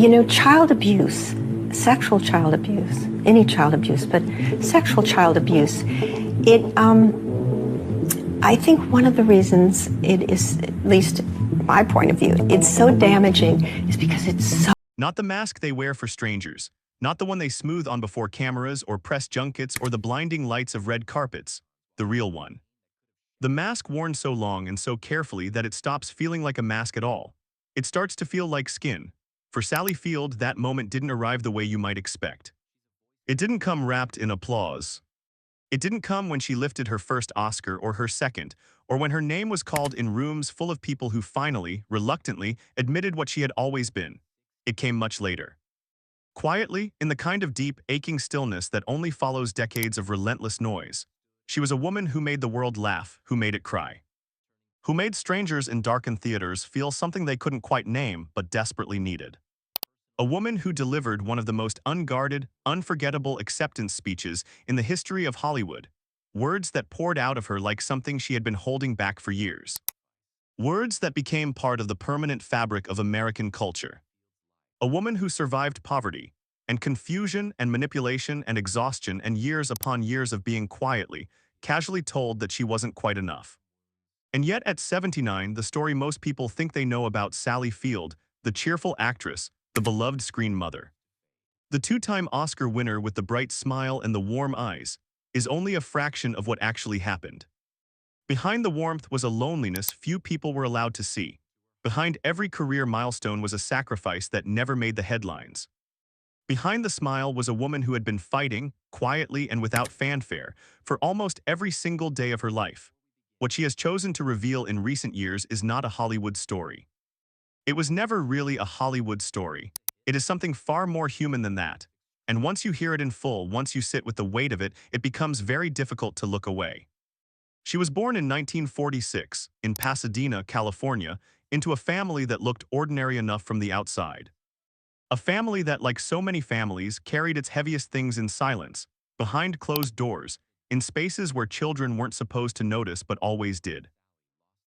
Child abuse, sexual child abuse, any child abuse, but sexual child abuse, I think one of the reasons it is, at least my point of view, it's so damaging is because it's so. Not the mask they wear for strangers, not the one they smooth on before cameras or press junkets or the blinding lights of red carpets, the real one. The mask worn so long and so carefully that it stops feeling like a mask at all. It starts to feel like skin. For Sally Field, that moment didn't arrive the way you might expect. It didn't come wrapped in applause. It didn't come when she lifted her first Oscar or her second, or when her name was called in rooms full of people who finally, reluctantly, admitted what she had always been. It came much later. Quietly, in the kind of deep, aching stillness that only follows decades of relentless noise. She was a woman who made the world laugh, who made it cry. Who made strangers in darkened theaters feel something they couldn't quite name but desperately needed. A woman who delivered one of the most unguarded, unforgettable acceptance speeches in the history of Hollywood. Words that poured out of her like something she had been holding back for years. Words that became part of the permanent fabric of American culture. A woman who survived poverty, and confusion and manipulation and exhaustion and years upon years of being quietly, casually told that she wasn't quite enough. And yet at 79, the story most people think they know about Sally Field, the cheerful actress, the beloved screen mother. The two-time Oscar winner with the bright smile and the warm eyes is only a fraction of what actually happened. Behind the warmth was a loneliness few people were allowed to see. Behind every career milestone was a sacrifice that never made the headlines. Behind the smile was a woman who had been fighting, quietly and without fanfare, for almost every single day of her life. What she has chosen to reveal in recent years is not a Hollywood story. It was never really a Hollywood story. It is something far more human than that. And once you hear it in full, once you sit with the weight of it, it becomes very difficult to look away. She was born in 1946, in Pasadena, California, into a family that looked ordinary enough from the outside. A family that, like so many families, carried its heaviest things in silence, behind closed doors, in spaces where children weren't supposed to notice but always did.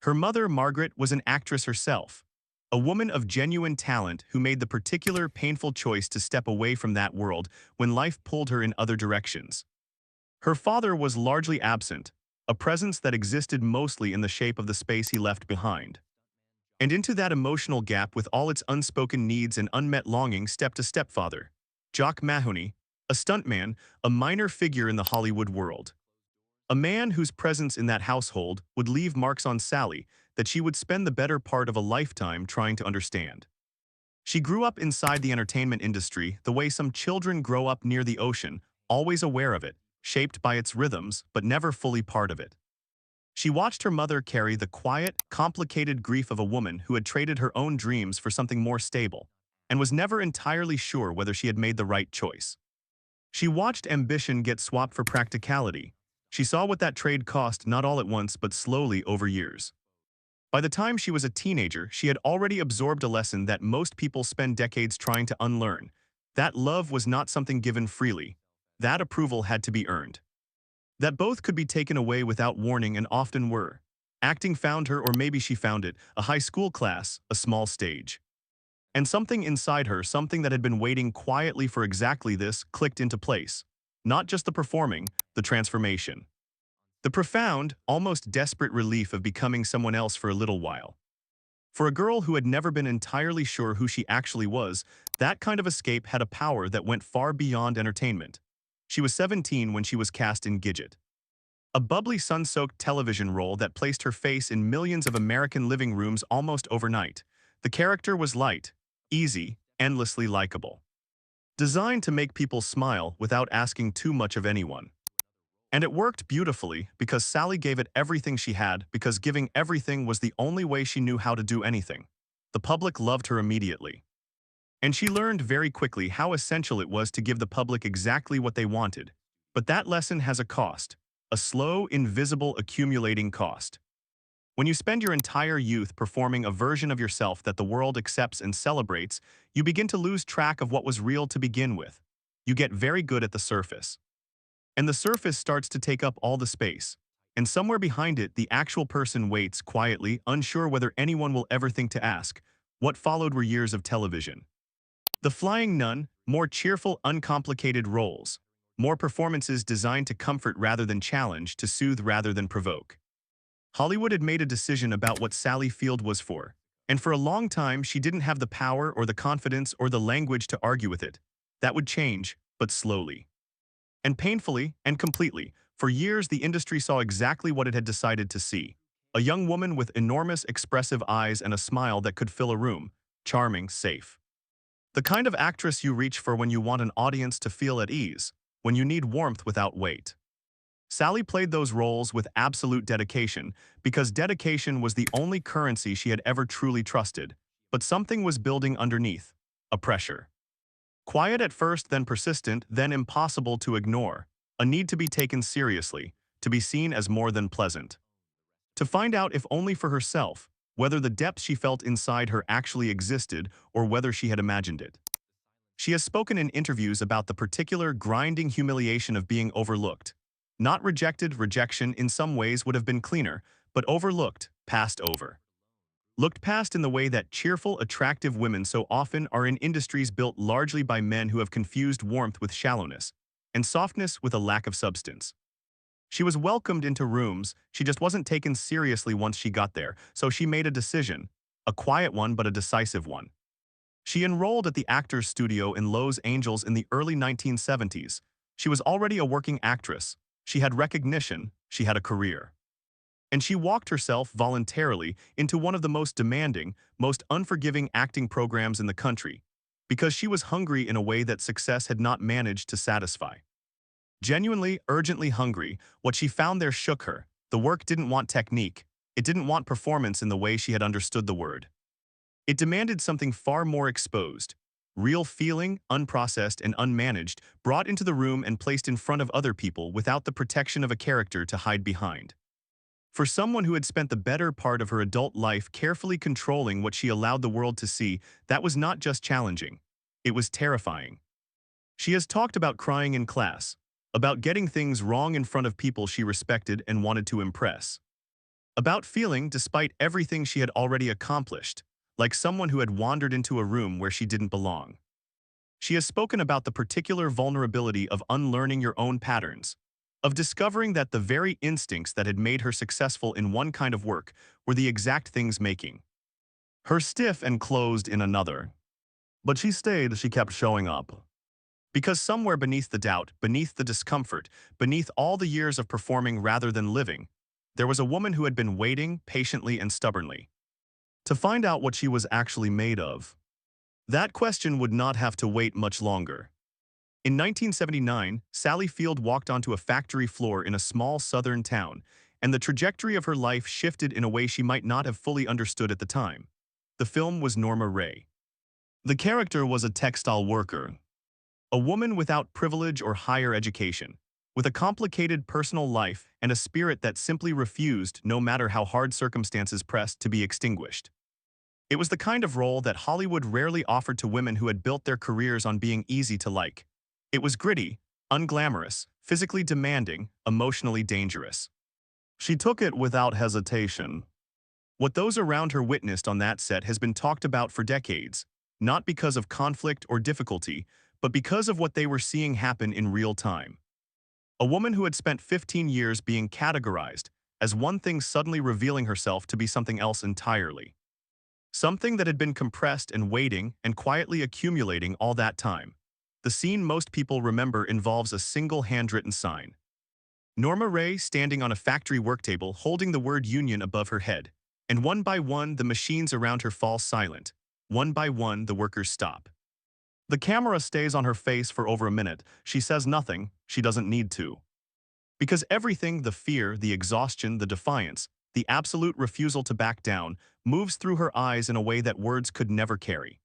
Her mother, Margaret, was an actress herself, a woman of genuine talent who made the particular painful choice to step away from that world when life pulled her in other directions. Her father was largely absent, a presence that existed mostly in the shape of the space he left behind. And into that emotional gap with all its unspoken needs and unmet longing stepped a stepfather, Jock Mahoney, a stuntman, a minor figure in the Hollywood world. A man whose presence in that household would leave marks on Sally that she would spend the better part of a lifetime trying to understand. She grew up inside the entertainment industry the way some children grow up near the ocean, always aware of it, shaped by its rhythms, but never fully part of it. She watched her mother carry the quiet, complicated grief of a woman who had traded her own dreams for something more stable, and was never entirely sure whether she had made the right choice. She watched ambition get swapped for practicality. She saw what that trade cost not all at once but slowly over years. By the time she was a teenager, she had already absorbed a lesson that most people spend decades trying to unlearn. That love was not something given freely. That approval had to be earned. That both could be taken away without warning and often were. Acting found her, or maybe she found it, a high school class, a small stage. And something inside her, something that had been waiting quietly for exactly this, clicked into place. Not just the performing, the transformation. The profound, almost desperate relief of becoming someone else for a little while. For a girl who had never been entirely sure who she actually was, that kind of escape had a power that went far beyond entertainment. She was 17 when she was cast in Gidget. A bubbly sun-soaked television role that placed her face in millions of American living rooms almost overnight. The character was light, easy, endlessly likable. Designed to make people smile without asking too much of anyone. And it worked beautifully because Sally gave it everything she had, because giving everything was the only way she knew how to do anything. The public loved her immediately. And she learned very quickly how essential it was to give the public exactly what they wanted. But that lesson has a cost, a slow, invisible, accumulating cost. When you spend your entire youth performing a version of yourself that the world accepts and celebrates, you begin to lose track of what was real to begin with. You get very good at the surface. And the surface starts to take up all the space. And somewhere behind it, the actual person waits quietly, unsure whether anyone will ever think to ask. What followed were years of television. The Flying Nun, more cheerful, uncomplicated roles. More performances designed to comfort rather than challenge, to soothe rather than provoke. Hollywood had made a decision about what Sally Field was for, and for a long time she didn't have the power or the confidence or the language to argue with it. That would change, but slowly. And painfully and completely, for years the industry saw exactly what it had decided to see. A young woman with enormous expressive eyes and a smile that could fill a room. Charming, safe. The kind of actress you reach for when you want an audience to feel at ease, when you need warmth without weight. Sally played those roles with absolute dedication, because dedication was the only currency she had ever truly trusted. But something was building underneath. A pressure. Quiet at first, then persistent, then impossible to ignore. A need to be taken seriously, to be seen as more than pleasant. To find out, if only for herself, whether the depth she felt inside her actually existed or whether she had imagined it. She has spoken in interviews about the particular grinding humiliation of being overlooked. Not rejected. Rejection in some ways would have been cleaner, but overlooked, passed over. Looked past in the way that cheerful, attractive women so often are in industries built largely by men who have confused warmth with shallowness, and softness with a lack of substance. She was welcomed into rooms, she just wasn't taken seriously once she got there, so she made a decision, a quiet one but a decisive one. She enrolled at the Actors Studio in Los Angeles in the early 1970s. She was already a working actress. She had recognition, she had a career. And she walked herself voluntarily into one of the most demanding, most unforgiving acting programs in the country, because she was hungry in a way that success had not managed to satisfy. Genuinely, urgently hungry, what she found there shook her. The work didn't want technique. It didn't want performance in the way she had understood the word. It demanded something far more exposed. Real feeling, unprocessed and unmanaged, brought into the room and placed in front of other people without the protection of a character to hide behind. For someone who had spent the better part of her adult life carefully controlling what she allowed the world to see, that was not just challenging. It was terrifying. She has talked about crying in class, about getting things wrong in front of people she respected and wanted to impress, about feeling, despite everything she had already accomplished, like someone who had wandered into a room where she didn't belong. She has spoken about the particular vulnerability of unlearning your own patterns, of discovering that the very instincts that had made her successful in one kind of work were the exact things making her stiff and closed in another. But she stayed, she kept showing up. Because somewhere beneath the doubt, beneath the discomfort, beneath all the years of performing rather than living, there was a woman who had been waiting patiently and stubbornly to find out what she was actually made of. That question would not have to wait much longer. In 1979, Sally Field walked onto a factory floor in a small southern town, and the trajectory of her life shifted in a way she might not have fully understood at the time. The film was Norma Ray. The character was a textile worker, a woman without privilege or higher education, with a complicated personal life and a spirit that simply refused, no matter how hard circumstances pressed, to be extinguished. It was the kind of role that Hollywood rarely offered to women who had built their careers on being easy to like. It was gritty, unglamorous, physically demanding, emotionally dangerous. She took it without hesitation. What those around her witnessed on that set has been talked about for decades, not because of conflict or difficulty, but because of what they were seeing happen in real time. A woman who had spent 15 years being categorized as one thing suddenly revealing herself to be something else entirely. Something that had been compressed and waiting and quietly accumulating all that time. The scene most people remember involves a single handwritten sign. Norma Ray standing on a factory work table holding the word union above her head, and one by one the machines around her fall silent. One by one the workers stop. The camera stays on her face for over a minute. She says nothing, she doesn't need to. Because everything, the fear, the exhaustion, the defiance, the absolute refusal to back down, moves through her eyes in a way that words could never carry.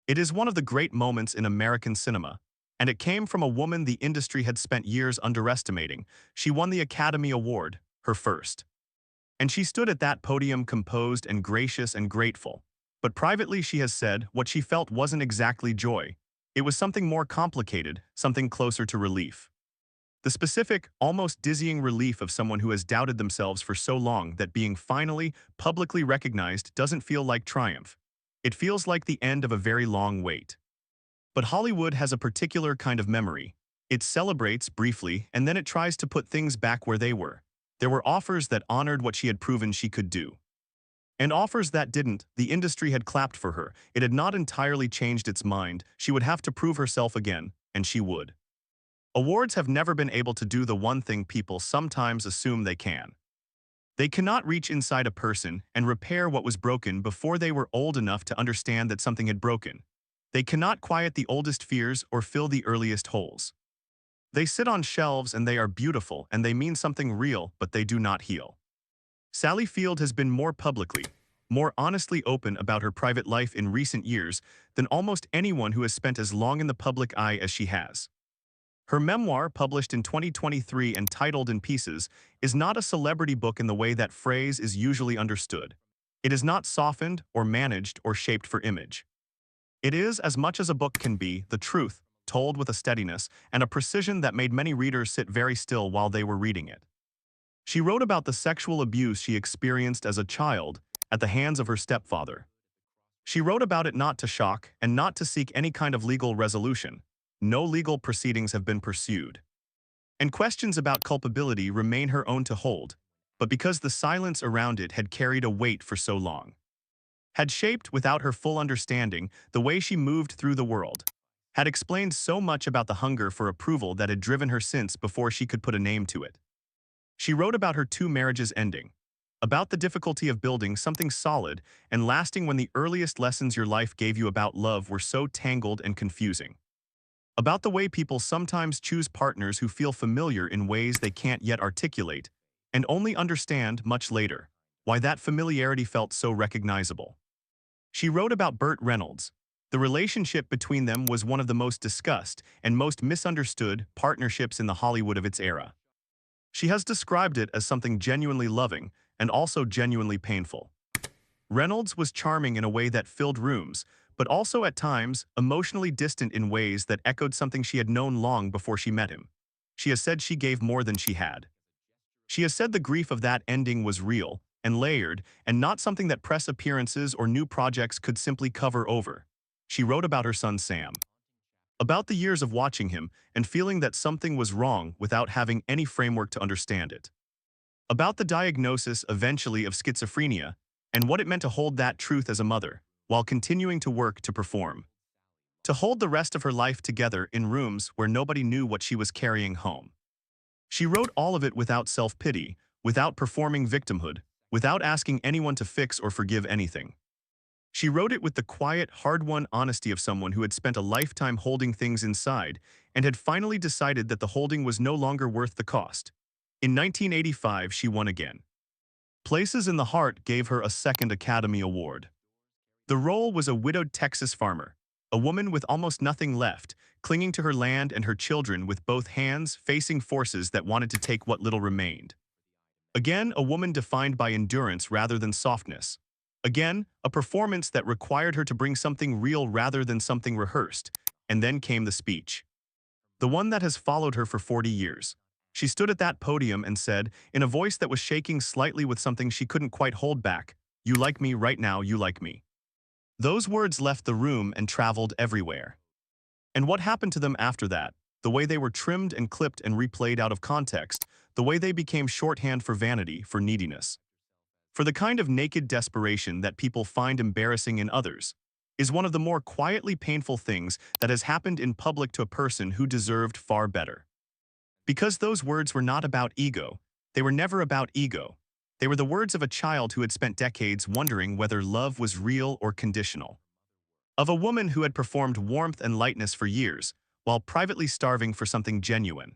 It is one of the great moments in American cinema, and it came from a woman the industry had spent years underestimating. She won the Academy Award, her first. And she stood at that podium composed and gracious and grateful. But privately she has said what she felt wasn't exactly joy. It was something more complicated, something closer to relief. The specific, almost dizzying relief of someone who has doubted themselves for so long that being finally, publicly recognized doesn't feel like triumph. It feels like the end of a very long wait. But Hollywood has a particular kind of memory. It celebrates briefly, and then it tries to put things back where they were. There were offers that honored what she had proven she could do. And offers that didn't. The industry had clapped for her. It had not entirely changed its mind. She would have to prove herself again, and she would. Awards have never been able to do the one thing people sometimes assume they can. They cannot reach inside a person and repair what was broken before they were old enough to understand that something had broken. They cannot quiet the oldest fears or fill the earliest holes. They sit on shelves and they are beautiful and they mean something real, but they do not heal. Sally Field has been more publicly, more honestly open about her private life in recent years than almost anyone who has spent as long in the public eye as she has. Her memoir, published in 2023 and titled In Pieces, is not a celebrity book in the way that phrase is usually understood. It is not softened or managed or shaped for image. It is, as much as a book can be, the truth, told with a steadiness and a precision that made many readers sit very still while they were reading it. She wrote about the sexual abuse she experienced as a child at the hands of her stepfather. She wrote about it not to shock and not to seek any kind of legal resolution. No legal proceedings have been pursued. And questions about culpability remain her own to hold, but because the silence around it had carried a weight for so long, had shaped, without her full understanding, the way she moved through the world, had explained so much about the hunger for approval that had driven her since before she could put a name to it. She wrote about her 2 marriages ending, about the difficulty of building something solid and lasting when the earliest lessons your life gave you about love were so tangled and confusing, about the way people sometimes choose partners who feel familiar in ways they can't yet articulate and only understand much later why that familiarity felt so recognizable. She wrote about Burt Reynolds. The relationship between them was one of the most discussed and most misunderstood partnerships in the Hollywood of its era. She has described it as something genuinely loving and also genuinely painful. Reynolds was charming in a way that filled rooms, but also at times emotionally distant in ways that echoed something she had known long before she met him. She has said she gave more than she had. She has said the grief of that ending was real and layered and not something that press appearances or new projects could simply cover over. She wrote about her son Sam, about the years of watching him and feeling that something was wrong without having any framework to understand it, about the diagnosis eventually of schizophrenia and what it meant to hold that truth as a mother while continuing to work to perform, to hold the rest of her life together in rooms where nobody knew what she was carrying home. She wrote all of it without self-pity, without performing victimhood, without asking anyone to fix or forgive anything. She wrote it with the quiet, hard-won honesty of someone who had spent a lifetime holding things inside and had finally decided that the holding was no longer worth the cost. In 1985, she won again. Places in the Heart gave her a second Academy Award. The role was a widowed Texas farmer, a woman with almost nothing left, clinging to her land and her children with both hands, facing forces that wanted to take what little remained. Again, a woman defined by endurance rather than softness. Again, a performance that required her to bring something real rather than something rehearsed. And then came the speech. The one that has followed her for 40 years. She stood at that podium and said, in a voice that was shaking slightly with something she couldn't quite hold back, "You like me right now, you like me." Those words left the room and traveled everywhere. And what happened to them after that? The way they were trimmed and clipped and replayed out of context, the way they became shorthand for vanity, for neediness, for the kind of naked desperation that people find embarrassing in others, is one of the more quietly painful things that has happened in public to a person who deserved far better. Because those words were not about ego, they were never about ego. They were the words of a child who had spent decades wondering whether love was real or conditional. Of a woman who had performed warmth and lightness for years, while privately starving for something genuine.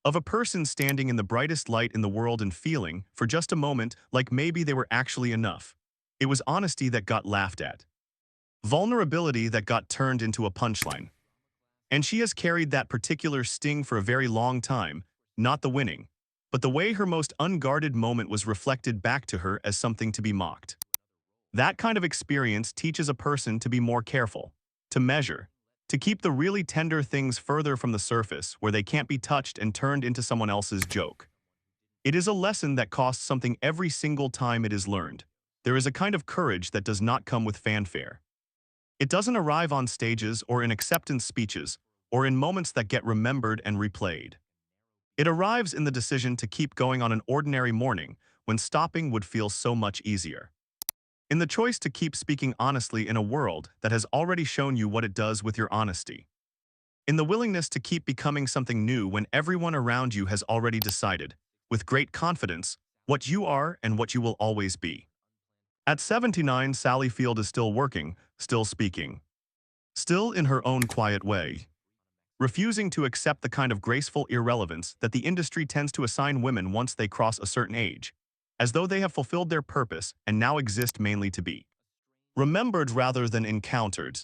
Of a person standing in the brightest light in the world and feeling, for just a moment, like maybe they were actually enough. It was honesty that got laughed at. Vulnerability that got turned into a punchline. And she has carried that particular sting for a very long time, not the winning, but the way her most unguarded moment was reflected back to her as something to be mocked. That kind of experience teaches a person to be more careful, to measure, to keep the really tender things further from the surface where they can't be touched and turned into someone else's joke. It is a lesson that costs something every single time it is learned. There is a kind of courage that does not come with fanfare. It doesn't arrive on stages or in acceptance speeches or in moments that get remembered and replayed. It arrives in the decision to keep going on an ordinary morning when stopping would feel so much easier. In the choice to keep speaking honestly in a world that has already shown you what it does with your honesty. In the willingness to keep becoming something new when everyone around you has already decided, with great confidence, what you are and what you will always be. At 79, Sally Field is still working, still speaking. Still in her own quiet way. Refusing to accept the kind of graceful irrelevance that the industry tends to assign women once they cross a certain age, as though they have fulfilled their purpose and now exist mainly to be remembered rather than encountered.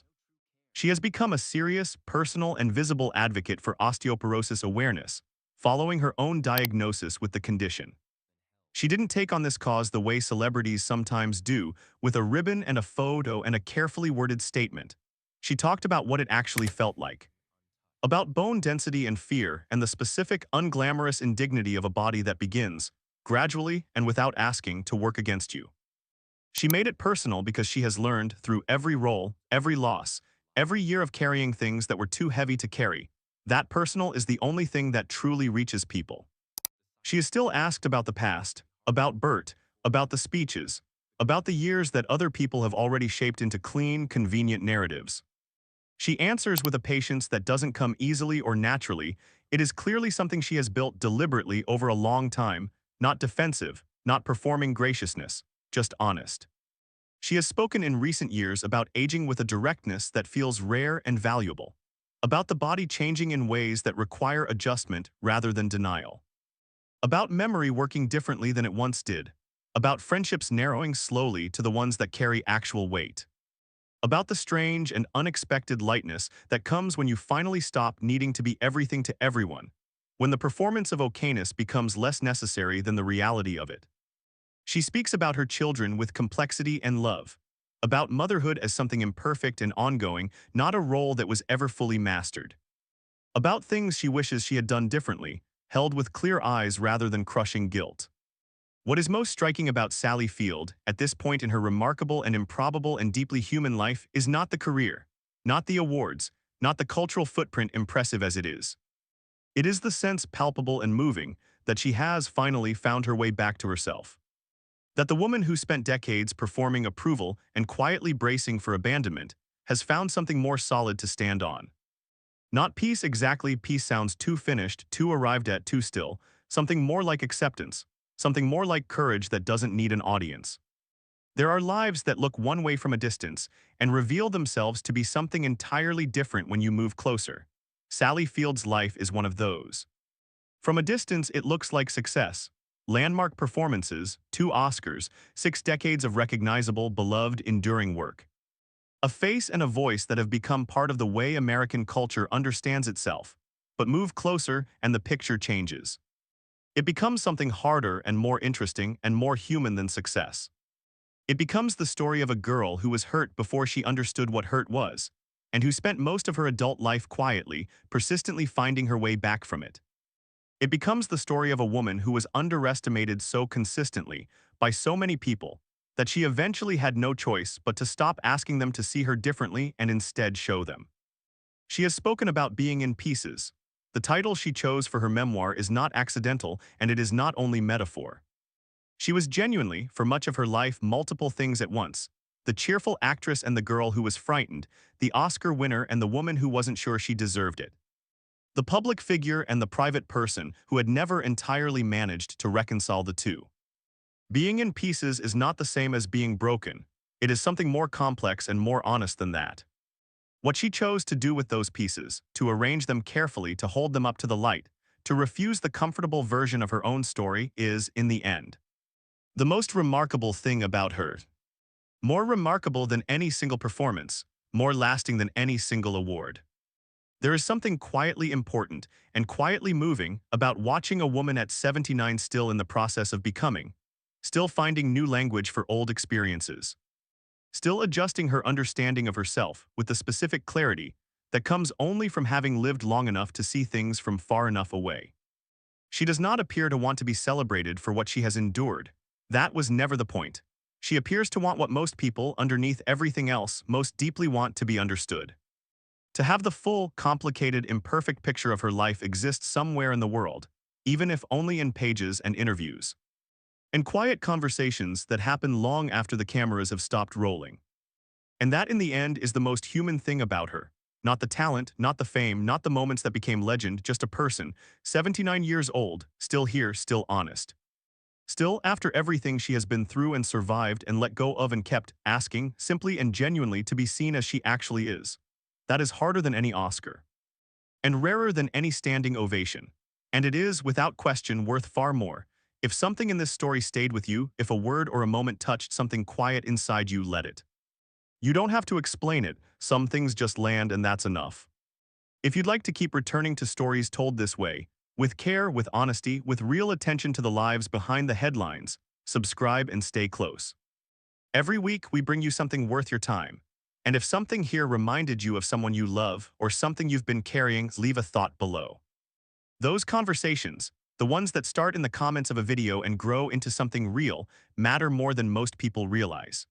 She has become a serious, personal, and visible advocate for osteoporosis awareness, following her own diagnosis with the condition. She didn't take on this cause the way celebrities sometimes do, with a ribbon and a photo and a carefully worded statement. She talked about what it actually felt like. About bone density and fear and the specific, unglamorous indignity of a body that begins, gradually and without asking, to work against you. She made it personal because she has learned, through every role, every loss, every year of carrying things that were too heavy to carry, that personal is the only thing that truly reaches people. She is still asked about the past, about Bert, about the speeches, about the years that other people have already shaped into clean, convenient narratives. She answers with a patience that doesn't come easily or naturally. It is clearly something she has built deliberately over a long time, not defensive, not performing graciousness, just honest. She has spoken in recent years about aging with a directness that feels rare and valuable, about the body changing in ways that require adjustment rather than denial, about memory working differently than it once did, about friendships narrowing slowly to the ones that carry actual weight, about the strange and unexpected lightness that comes when you finally stop needing to be everything to everyone, when the performance of okayness becomes less necessary than the reality of it. She speaks about her children with complexity and love, about motherhood as something imperfect and ongoing, not a role that was ever fully mastered, about things she wishes she had done differently, held with clear eyes rather than crushing guilt. What is most striking about Sally Field, at this point in her remarkable and improbable and deeply human life, is not the career, not the awards, not the cultural footprint impressive as it is. It is the sense, palpable and moving, that she has finally found her way back to herself. That the woman who spent decades performing approval and quietly bracing for abandonment has found something more solid to stand on. Not peace exactly, peace sounds too finished, too arrived at, too still, something more like acceptance, something more like courage that doesn't need an audience. There are lives that look one way from a distance and reveal themselves to be something entirely different when you move closer. Sally Field's life is one of those. From a distance, it looks like success. Landmark performances, 2 Oscars, 6 decades of recognizable, beloved, enduring work. A face and a voice that have become part of the way American culture understands itself. But move closer and the picture changes. It becomes something harder and more interesting and more human than success. It becomes the story of a girl who was hurt before she understood what hurt was, and who spent most of her adult life quietly, persistently finding her way back from it. It becomes the story of a woman who was underestimated so consistently by so many people that she eventually had no choice but to stop asking them to see her differently and instead show them. She has spoken about being in pieces. The title she chose for her memoir is not accidental, and it is not only metaphor. She was genuinely, for much of her life, multiple things at once: the cheerful actress and the girl who was frightened, the Oscar winner and the woman who wasn't sure she deserved it, the public figure and the private person who had never entirely managed to reconcile the two. Being in pieces is not the same as being broken. It is something more complex and more honest than that. What she chose to do with those pieces, to arrange them carefully, to hold them up to the light, to refuse the comfortable version of her own story, is, in the end, the most remarkable thing about her. More remarkable than any single performance, more lasting than any single award. There is something quietly important and quietly moving about watching a woman at 79 still in the process of becoming, still finding new language for old experiences, still adjusting her understanding of herself with the specific clarity that comes only from having lived long enough to see things from far enough away. She does not appear to want to be celebrated for what she has endured. That was never the point. She appears to want what most people, underneath everything else, most deeply want to be understood. To have the full, complicated, imperfect picture of her life exist somewhere in the world, even if only in pages and interviews. And quiet conversations that happen long after the cameras have stopped rolling. And that in the end is the most human thing about her. Not the talent, not the fame, not the moments that became legend, just a person, 79 years old, still here, still honest. Still, after everything she has been through and survived and let go of and kept asking, simply and genuinely to be seen as she actually is. That is harder than any Oscar. And rarer than any standing ovation. And it is, without question, worth far more. If something in this story stayed with you, if a word or a moment touched something quiet inside you, let it. You don't have to explain it, some things just land and that's enough. If you'd like to keep returning to stories told this way, with care, with honesty, with real attention to the lives behind the headlines, subscribe and stay close. Every week we bring you something worth your time. And if something here reminded you of someone you love or something you've been carrying, leave a thought below. Those conversations, the ones that start in the comments of a video and grow into something real, matter more than most people realize.